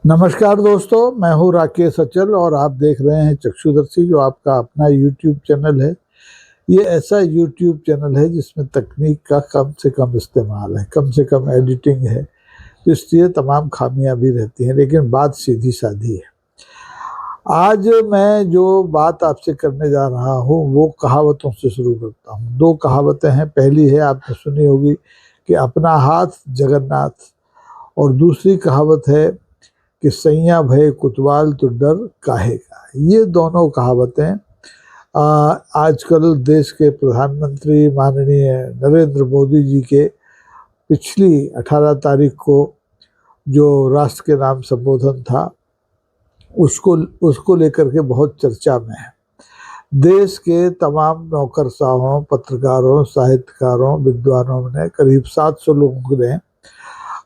नमस्कार दोस्तों, मैं हूँ राकेश अचल और आप देख रहे हैं चक्षुदर्शी, जो आपका अपना YouTube चैनल है। ये ऐसा YouTube चैनल है जिसमें तकनीक का कम से कम इस्तेमाल है, कम से कम एडिटिंग है, इसलिए तमाम खामियां भी रहती हैं, लेकिन बात सीधी साधी है। आज मैं जो बात आपसे करने जा रहा हूँ वो कहावतों से शुरू करता हूँ। दो कहावतें हैं। पहली है, आपने सुनी होगी कि अपना हाथ जगन्नाथ, और दूसरी कहावत है कि सैया भय कुतवाल तो डर काहे का। ये दोनों कहावतें आजकल देश के प्रधानमंत्री माननीय नरेंद्र मोदी जी के पिछली 18 तारीख को जो राष्ट्र के नाम संबोधन था उसको उसको लेकर के बहुत चर्चा में है। देश के तमाम नौकरशाहों, पत्रकारों, साहित्यकारों, विद्वानों ने, करीब 700 लोगों ने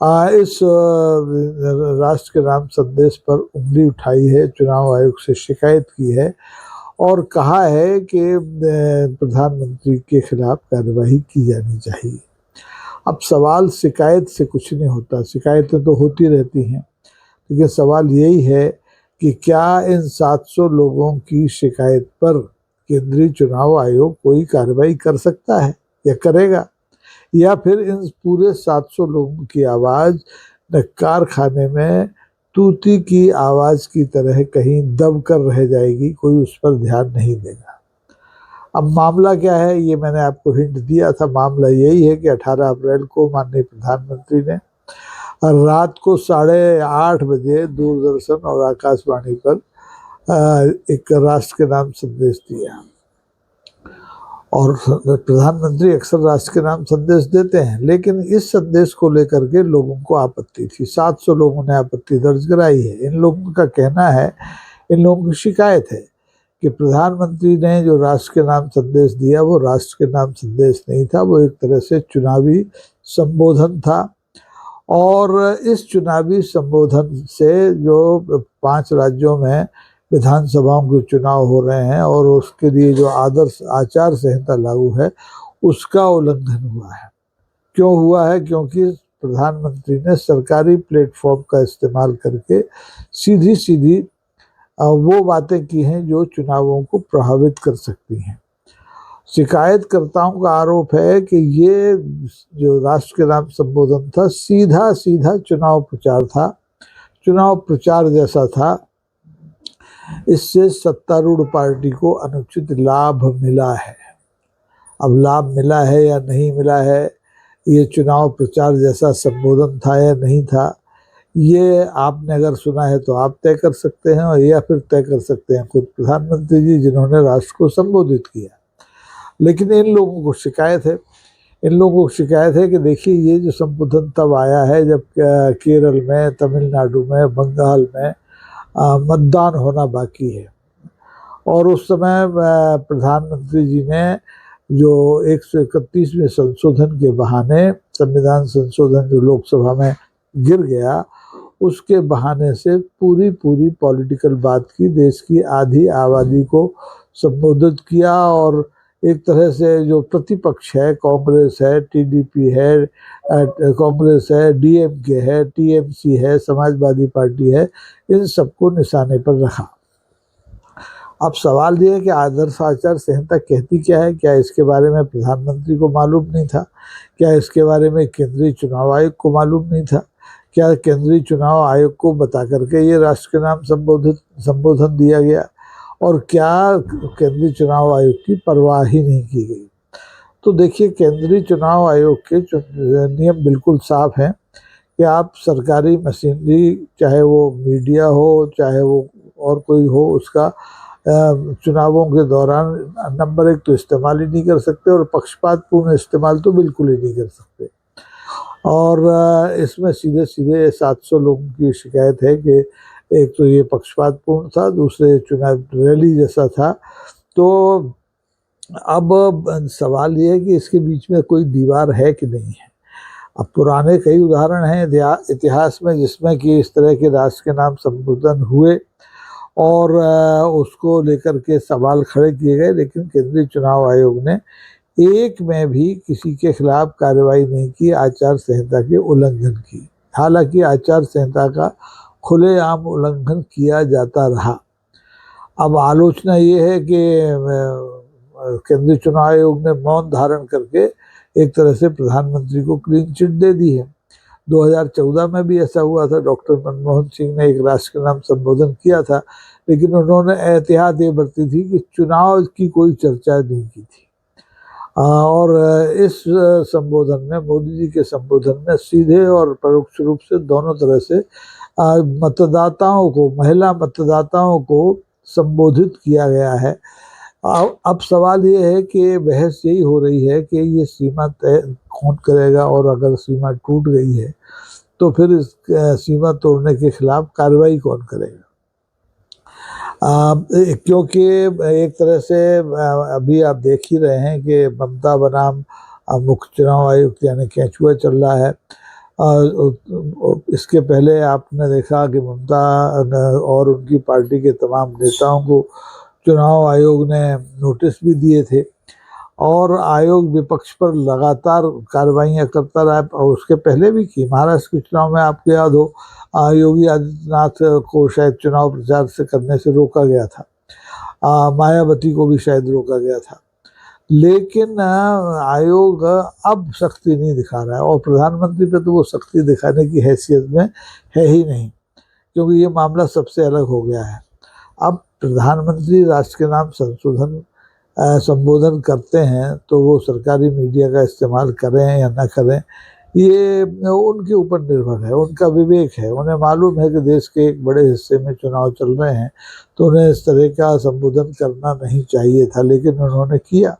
इस राष्ट्र के नाम संदेश पर उंगली उठाई है, चुनाव आयोग से शिकायत की है और कहा है कि प्रधानमंत्री के खिलाफ कार्रवाई की जानी चाहिए। अब सवाल शिकायत से कुछ नहीं होता, शिकायतें तो होती रहती हैं, लेकिन सवाल यही है कि क्या इन 700 लोगों की शिकायत पर केंद्रीय चुनाव आयोग कोई कार्रवाई कर सकता है या करेगा, या फिर इन पूरे 700 लोगों की आवाज कारखाने में तूती की आवाज की तरह कहीं दब कर रह जाएगी, कोई उस पर ध्यान नहीं देगा। अब मामला क्या है, ये मैंने आपको हिंट दिया था। मामला यही है कि 18 अप्रैल को माननीय प्रधानमंत्री ने रात को 8:30 बजे दूरदर्शन और आकाशवाणी पर एक राष्ट्र के नाम संदेश दिया। और प्रधानमंत्री अक्सर राष्ट्र के नाम संदेश देते हैं, लेकिन इस संदेश को लेकर के लोगों को आपत्ति थी। 700 लोगों ने आपत्ति दर्ज कराई है। इन लोगों का कहना है, इन लोगों की शिकायत है कि प्रधानमंत्री ने जो राष्ट्र के नाम संदेश दिया वो राष्ट्र के नाम संदेश नहीं था, वो एक तरह से चुनावी संबोधन था। और इस चुनावी संबोधन से जो 5 राज्यों में विधानसभाओं के चुनाव हो रहे हैं और उसके लिए जो आदर्श आचार संहिता लागू है उसका उल्लंघन हुआ है। क्यों हुआ है? क्योंकि प्रधानमंत्री ने सरकारी प्लेटफॉर्म का इस्तेमाल करके सीधी सीधी वो बातें की हैं जो चुनावों को प्रभावित कर सकती हैं। शिकायतकर्ताओं का आरोप है कि ये जो राष्ट्र के नाम संबोधन था सीधा सीधा चुनाव प्रचार था, चुनाव प्रचार जैसा था। इससे सत्तारूढ़ पार्टी को अनुचित लाभ मिला है। अब लाभ मिला है या नहीं मिला है, ये चुनाव प्रचार जैसा संबोधन था या नहीं था, ये आपने अगर सुना है तो आप तय कर सकते हैं, और या फिर तय कर सकते हैं खुद प्रधानमंत्री जी जिन्होंने राष्ट्र को संबोधित किया। लेकिन इन लोगों को शिकायत है, इन लोगों को शिकायत है कि देखिए ये जो संबोधन तब आया है जब केरल में, तमिलनाडु में, बंगाल में मतदान होना बाकी है, और उस समय प्रधानमंत्री जी ने जो 131वें संशोधन के बहाने, संविधान संशोधन जो लोकसभा में गिर गया, उसके बहाने से पूरी पॉलिटिकल बात की, देश की आधी आबादी को संबोधित किया। और एक तरह से जो प्रतिपक्ष है, कांग्रेस है, टीडीपी है, कांग्रेस है, डीएमके है, टीएमसी है, समाजवादी पार्टी है, इन सबको निशाने पर रखा। अब सवाल ये है कि आदर्श आचार संहिता कहती क्या है? क्या इसके बारे में प्रधानमंत्री को मालूम नहीं था? क्या इसके बारे में केंद्रीय चुनाव आयोग को मालूम नहीं था? क्या केंद्रीय चुनाव आयोग को बता करके ये राष्ट्र के नाम संबोधन दिया गया? और क्या केंद्रीय चुनाव आयोग की परवाह ही नहीं की गई? तो देखिए, केंद्रीय चुनाव आयोग के नियम बिल्कुल साफ हैं कि आप सरकारी मशीनरी, चाहे वो मीडिया हो, चाहे वो और कोई हो, उसका चुनावों के दौरान नंबर 1 तो इस्तेमाल ही नहीं कर सकते, और पक्षपातपूर्ण इस्तेमाल तो बिल्कुल ही नहीं कर सकते। और इसमें सीधे सीधे 700 लोगों की शिकायत है कि एक तो ये पक्षपातपूर्ण था, दूसरे चुनाव रैली जैसा था। तो अब सवाल ये है कि इसके बीच में कोई दीवार है कि नहीं है। अब पुराने कई उदाहरण हैं इतिहास में जिसमें कि इस तरह के राष्ट्र के नाम संबोधन हुए और उसको लेकर के सवाल खड़े किए गए, लेकिन केंद्रीय चुनाव आयोग ने एक में भी किसी के खिलाफ कार्रवाई नहीं की, आचार संहिता के उल्लंघन की। हालांकि आचार संहिता का खुलेआम उल्लंघन किया जाता रहा। अब आलोचना ये है कि केंद्रीय चुनाव आयोग ने मौन धारण करके एक तरह से प्रधानमंत्री को क्लीन चिट दे दी है। 2014 में भी ऐसा हुआ था, डॉक्टर मनमोहन सिंह ने एक राष्ट्र के नाम संबोधन किया था, लेकिन उन्होंने एहतियात ये बरती थी कि चुनाव की कोई चर्चा नहीं की थी। और इस संबोधन में, मोदी जी के संबोधन में सीधे और परोक्ष रूप से दोनों तरह से मतदाताओं को, महिला मतदाताओं को संबोधित किया गया है। अब सवाल ये है कि बहस यही हो रही है कि ये सीमा तय कौन करेगा, और अगर सीमा टूट गई है तो फिर इस सीमा तोड़ने के खिलाफ कार्रवाई कौन करेगा। क्योंकि एक तरह से अभी आप देख ही रहे हैं कि ममता बनाम मुख्य चुनाव आयुक्त यानी केंचुआ चल रहा है। इसके पहले आपने देखा कि ममता और उनकी पार्टी के तमाम नेताओं को चुनाव आयोग ने नोटिस भी दिए थे, और आयोग विपक्ष पर लगातार कार्रवाइयाँ करता रहा। और उसके पहले भी की, महाराष्ट्र के चुनाव में आपको याद हो, योगी आदित्यनाथ को शायद चुनाव प्रचार से करने से रोका गया था, मायावती को भी शायद रोका गया था। लेकिन आयोग अब सख्ती नहीं दिखा रहा है, और प्रधानमंत्री पे तो वो सख्ती दिखाने की हैसियत में है ही नहीं, क्योंकि ये मामला सबसे अलग हो गया है। अब प्रधानमंत्री राष्ट्र के नाम संबोधन करते हैं तो वो सरकारी मीडिया का इस्तेमाल करें या ना करें, ये उनके ऊपर निर्भर है, उनका विवेक है। उन्हें मालूम है कि देश के एक बड़े हिस्से में चुनाव चल रहे हैं, तो उन्हें इस तरह का संबोधन करना नहीं चाहिए था, लेकिन उन्होंने किया।